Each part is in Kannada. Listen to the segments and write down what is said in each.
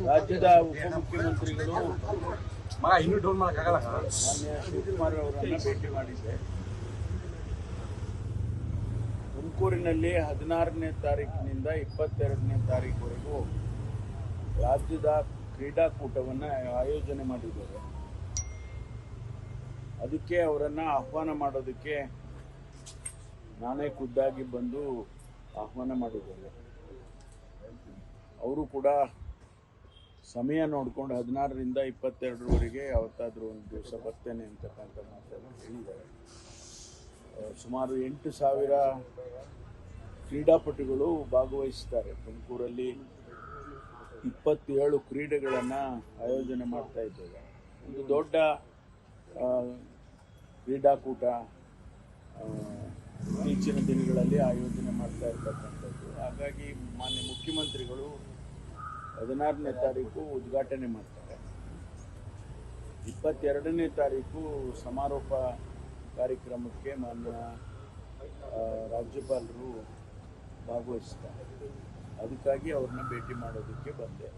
ರಾಜ್ಯದ ಉಪಮುಖ್ಯಮಂತ್ರಿಗಳು ಮಾನ್ಯ ಶಿವಕುಮಾರ್ ಅವರನ್ನು ಭೇಟಿ ಮಾಡಿದ್ದೆ. ತುಮಕೂರಿನಲ್ಲಿ 16ನೇ ತಾರೀಕಿನಿಂದ 22ನೇ ತಾರೀಕುವರೆಗೂ ರಾಜ್ಯದ ಕ್ರೀಡಾಕೂಟವನ್ನು ಆಯೋಜನೆ ಮಾಡಿದ್ದಾರೆ. ಅದಕ್ಕೆ ಅವರನ್ನು ಆಹ್ವಾನ ಮಾಡೋದಕ್ಕೆ ನಾನೇ ಖುದ್ದಾಗಿ ಬಂದು ಆಹ್ವಾನ ಮಾಡಿದ್ದೇನೆ. ಅವರು ಕೂಡ ಸಮಯ ನೋಡಿಕೊಂಡು 16ರಿಂದ 22ರವರೆಗೆ ಯಾವತ್ತಾದರೂ ಒಂದು ದಿವಸ ಬರ್ತೇನೆ ಅಂತಕ್ಕಂಥ ಮಾತನ್ನು ಹೇಳಿದ್ದಾರೆ. ಸುಮಾರು 8,000 ಕ್ರೀಡಾಪಟುಗಳು ಭಾಗವಹಿಸ್ತಾರೆ. ತುಮಕೂರಲ್ಲಿ 27 ಕ್ರೀಡೆಗಳನ್ನು ಆಯೋಜನೆ ಮಾಡ್ತಾ ಇದ್ದೇವೆ. ಒಂದು ದೊಡ್ಡ ಕ್ರೀಡಾಕೂಟ ಇತ್ತೀಚಿನ ದಿನಗಳಲ್ಲಿ ಆಯೋಜನೆ ಮಾಡ್ತಾ ಇರ್ತಕ್ಕಂಥದ್ದು. ಹಾಗಾಗಿ ಮಾನ್ಯ ಮುಖ್ಯಮಂತ್ರಿಗಳು 16ನೇ ತಾರೀಕು ಉದ್ಘಾಟನೆ ಮಾಡ್ತಾರೆ. 22ನೇ ತಾರೀಕು ಸಮಾರೋಪ ಕಾರ್ಯಕ್ರಮಕ್ಕೆ ಮಾನ್ಯ ರಾಜ್ಯಪಾಲರು ಭಾಗವಹಿಸ್ತಾರೆ. ಅದಕ್ಕಾಗಿ ಅವ್ರನ್ನ ಭೇಟಿ ಮಾಡೋದಕ್ಕೆ ಬಂದೆ.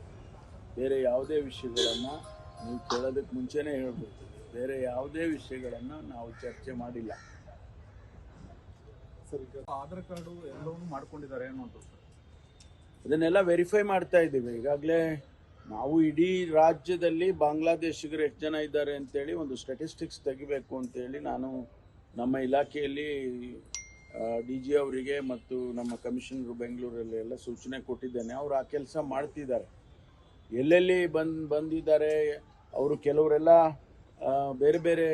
ಬೇರೆ ಯಾವುದೇ ವಿಷಯಗಳನ್ನು ನೀವು ಕೇಳೋದಕ್ಕೆ ಮುಂಚೆನೇ ಹೇಳ್ಬಿಡ್ತೀವಿ. ಬೇರೆ ಯಾವುದೇ ವಿಷಯಗಳನ್ನು ನಾವು ಚರ್ಚೆ ಮಾಡಿಲ್ಲ. ಸರ್, ಈಗ ಆಧಾರ್ ಕಾರ್ಡು ಎಲ್ಲವನ್ನೂ ಮಾಡ್ಕೊಂಡಿದ್ದಾರೆ ಅನ್ನುವಂಥದ್ದು. ಅದನ್ನೆಲ್ಲ ವೆರಿಫೈ ಮಾಡ್ತಾ ಇದ್ದೀವಿ. ಈಗಾಗಲೇ ನಾವು ಇಡೀ ರಾಜ್ಯದಲ್ಲಿ ಬಾಂಗ್ಲಾದೇಶಿಗರು ಎಷ್ಟು ಜನ ಇದ್ದಾರೆ ಅಂತೇಳಿ ಒಂದು ಸ್ಟ್ಯಾಟಿಸ್ಟಿಕ್ಸ್ ತೆಗಿಬೇಕು ಅಂತೇಳಿ ನಾನು ನಮ್ಮ ಇಲಾಖೆಯಲ್ಲಿ DG ಅವರಿಗೆ ಮತ್ತು ನಮ್ಮ ಕಮಿಷನರು ಬೆಂಗಳೂರಲ್ಲಿ ಎಲ್ಲ ಸೂಚನೆ ಕೊಟ್ಟಿದ್ದೇನೆ. ಅವರು ಆ ಕೆಲಸ ಮಾಡ್ತಿದ್ದಾರೆ. ಎಲ್ಲೆಲ್ಲಿ ಬಂದಿದ್ದಾರೆ ಅವರು ಕೆಲವರೆಲ್ಲ ಬೇರೆ ಬೇರೆ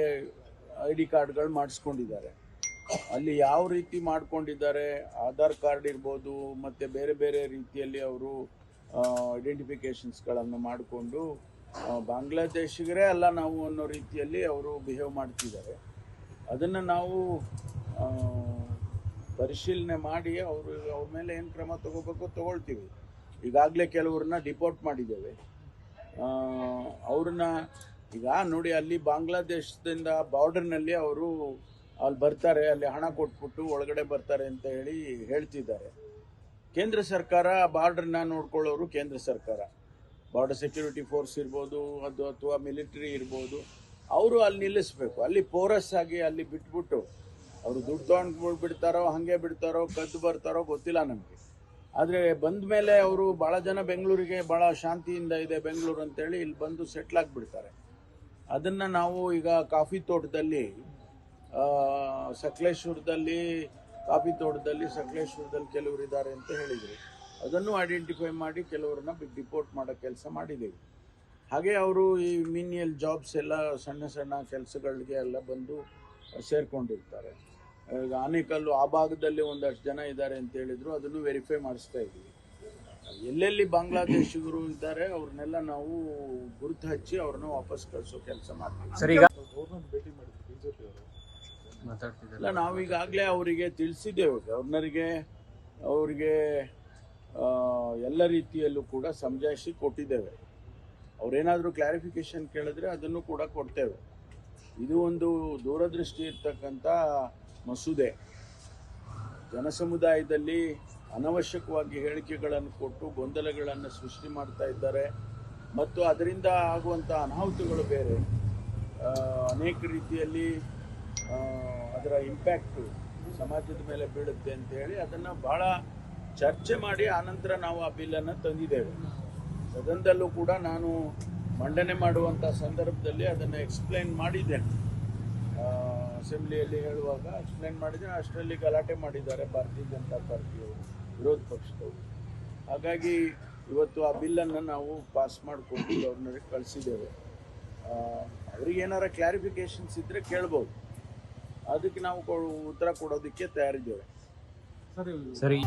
ID ಕಾರ್ಡ್ಗಳು ಮಾಡಿಸ್ಕೊಂಡಿದ್ದಾರೆ. ಅಲ್ಲಿ ಯಾವ ರೀತಿ ಮಾಡ್ಕೊಂಡಿದ್ದಾರೆ, ಆಧಾರ್ ಕಾರ್ಡ್ ಇರ್ಬೋದು ಮತ್ತು ಬೇರೆ ಬೇರೆ ರೀತಿಯಲ್ಲಿ ಅವರು ಐಡೆಂಟಿಫಿಕೇಷನ್ಸ್ಗಳನ್ನು ಮಾಡಿಕೊಂಡು ಬಾಂಗ್ಲಾದೇಶಿಗರೇ ಅಲ್ಲ ನಾವು ಅನ್ನೋ ರೀತಿಯಲ್ಲಿ ಅವರು ಬಿಹೇವ್ ಮಾಡ್ತಿದ್ದಾರೆ. ಅದನ್ನು ನಾವು ಪರಿಶೀಲನೆ ಮಾಡಿ ಅವ್ರ ಮೇಲೆ ಏನು ಕ್ರಮ ತಗೋಬೇಕು ತಗೊಳ್ತೀವಿ. ಈಗಾಗಲೇ ಕೆಲವ್ರನ್ನ ಡಿಪೋರ್ಟ್ ಮಾಡಿದ್ದೇವೆ. ಅವ್ರನ್ನ ಈಗ ನೋಡಿ, ಅಲ್ಲಿ ಬಾಂಗ್ಲಾದೇಶದಿಂದ ಬಾರ್ಡರ್ನಲ್ಲಿ ಅವರು ಅಲ್ಲಿ ಬರ್ತಾರೆ, ಅಲ್ಲಿ ಹಣ ಕೊಟ್ಬಿಟ್ಟು ಒಳಗಡೆ ಬರ್ತಾರೆ ಅಂತ ಹೇಳ್ತಿದ್ದಾರೆ. ಕೇಂದ್ರ ಸರ್ಕಾರ ಬಾರ್ಡರ್ನ ನೋಡ್ಕೊಳ್ಳೋರು ಕೇಂದ್ರ ಸರ್ಕಾರ, ಬಾರ್ಡರ್ ಸೆಕ್ಯೂರಿಟಿ ಫೋರ್ಸ್ ಇರ್ಬೋದು ಅದು ಅಥವಾ ಮಿಲಿಟರಿ ಇರ್ಬೋದು, ಅವರು ಅಲ್ಲಿ ನಿಲ್ಲಿಸ್ಬೇಕು. ಅಲ್ಲಿ ಪೋರಸ್ ಆಗಿ ಅಲ್ಲಿ ಬಿಟ್ಬಿಟ್ಟು ಅವರು ದುಡ್ಡು ತೊಗೊಂಡು ಬಿಡ್ತಾರೋ ಹಾಗೆ ಬಿಡ್ತಾರೋ ಕದ್ದು ಬರ್ತಾರೋ ಗೊತ್ತಿಲ್ಲ ನಮಗೆ. ಆದರೆ ಬಂದ ಮೇಲೆ ಅವರು ಭಾಳ ಜನ ಬೆಂಗಳೂರಿಗೆ ಭಾಳ ಶಾಂತಿಯಿಂದ ಇದೆ ಬೆಂಗಳೂರು ಅಂತೇಳಿ ಇಲ್ಲಿ ಬಂದು ಸೆಟ್ಲ್ ಆಗಿಬಿಡ್ತಾರೆ. ಅದನ್ನು ನಾವು ಈಗ ಕಾಫಿ ತೋಟದಲ್ಲಿ ಸಕಲೇಶ್ವರದಲ್ಲಿ ಕೆಲವರು ಇದ್ದಾರೆ ಅಂತ ಹೇಳಿದರು. ಅದನ್ನು ಐಡೆಂಟಿಫೈ ಮಾಡಿ ಕೆಲವ್ರನ್ನ ಡಿಪೋರ್ಟ್ ಮಾಡೋ ಕೆಲಸ ಮಾಡಿದ್ದೀವಿ. ಹಾಗೆ ಅವರು ಈ ಮಿನಿಯಲ್ ಜಾಬ್ಸ್ ಎಲ್ಲ ಸಣ್ಣ ಸಣ್ಣ ಕೆಲಸಗಳಿಗೆ ಎಲ್ಲ ಬಂದು ಸೇರ್ಕೊಂಡಿರ್ತಾರೆ. ಈಗ ಆನೇಕಲ್ಲು ಆ ಭಾಗದಲ್ಲಿ ಒಂದಷ್ಟು ಜನ ಇದ್ದಾರೆ ಅಂತ ಹೇಳಿದ್ರು. ಅದನ್ನು ವೆರಿಫೈ ಮಾಡಿಸ್ತಾ ಇದ್ದೀವಿ. ಎಲ್ಲೆಲ್ಲಿ ಬಾಂಗ್ಲಾದೇಶಿಗರು ಇದ್ದಾರೆ ಅವ್ರನ್ನೆಲ್ಲ ನಾವು ಗುರುತು ಹಚ್ಚಿ ಅವ್ರನ್ನ ವಾಪಸ್ ಕಳಿಸೋ ಕೆಲಸ ಮಾಡ್ತೀವಿ. ಇಲ್ಲ, ನಾವೀಗಾಗಲೇ ಅವರಿಗೆ ತಿಳಿಸಿದ್ದೇವೆ. ಗವರ್ನರಿಗೆ ಅವರಿಗೆ ಎಲ್ಲ ರೀತಿಯಲ್ಲೂ ಕೂಡ ಸಮಜಾಯಿಷಿ ಕೊಟ್ಟಿದ್ದೇವೆ. ಅವರೇನಾದರೂ ಕ್ಲಾರಿಫಿಕೇಶನ್ ಕೇಳಿದ್ರೆ ಅದನ್ನು ಕೂಡ ಕೊಡ್ತೇವೆ. ಇದು ಒಂದು ದೂರದೃಷ್ಟಿ ಇರ್ತಕ್ಕಂಥ ಮಸೂದೆ. ಜನಸಮುದಾಯದಲ್ಲಿ ಅನವಶ್ಯಕವಾಗಿ ಹೇಳಿಕೆಗಳನ್ನು ಕೊಟ್ಟು ಗೊಂದಲಗಳನ್ನು ಸೃಷ್ಟಿ ಮಾಡ್ತಾ ಇದ್ದಾರೆ ಮತ್ತು ಅದರಿಂದ ಆಗುವಂಥ ಅನಾಹುತಗಳು ಬೇರೆ. ಅನೇಕ ರೀತಿಯಲ್ಲಿ ಅದರ ಇಂಪ್ಯಾಕ್ಟು ಸಮಾಜದ ಮೇಲೆ ಬೀಳುತ್ತೆ ಅಂತೇಳಿ ಅದನ್ನು ಭಾಳ ಚರ್ಚೆ ಮಾಡಿ ಆನಂತರ ನಾವು ಆ ಬಿಲ್ಲನ್ನು ತಂದಿದ್ದೇವೆ. ಸದನದಲ್ಲೂ ಕೂಡ ನಾನು ಮಂಡನೆ ಮಾಡುವಂಥ ಸಂದರ್ಭದಲ್ಲಿ ಅದನ್ನು ಎಕ್ಸ್ಪ್ಲೈನ್ ಮಾಡಿದ್ದೇನೆ. ಅಸೆಂಬ್ಲಿಯಲ್ಲಿ ಹೇಳುವಾಗ ಎಕ್ಸ್ಪ್ಲೈನ್ ಮಾಡಿದ್ದೇನೆ. ಅಷ್ಟರಲ್ಲಿ ಗಲಾಟೆ ಮಾಡಿದ್ದಾರೆ ಭಾರತೀಯ ಜನತಾ ಪಾರ್ಟಿಯವರು, ವಿರೋಧ ಪಕ್ಷದವರು. ಹಾಗಾಗಿ ಇವತ್ತು ಆ ಬಿಲ್ಲನ್ನು ನಾವು ಪಾಸ್ ಮಾಡಿಕೊಂಡು ಗವರ್ನರಿಗೆ ಕಳಿಸಿದ್ದೇವೆ. ಅವರಿಗೇನಾರ ಕ್ಲಾರಿಫಿಕೇಷನ್ಸ್ ಇದ್ದರೆ ಕೇಳ್ಬೋದು. ಅದಕ್ಕೆ ನಾವು ಉತ್ತರ ಕೊಡೋದಕ್ಕೆ ತಯಾರಿದ್ದೇವೆ. ಸರಿ.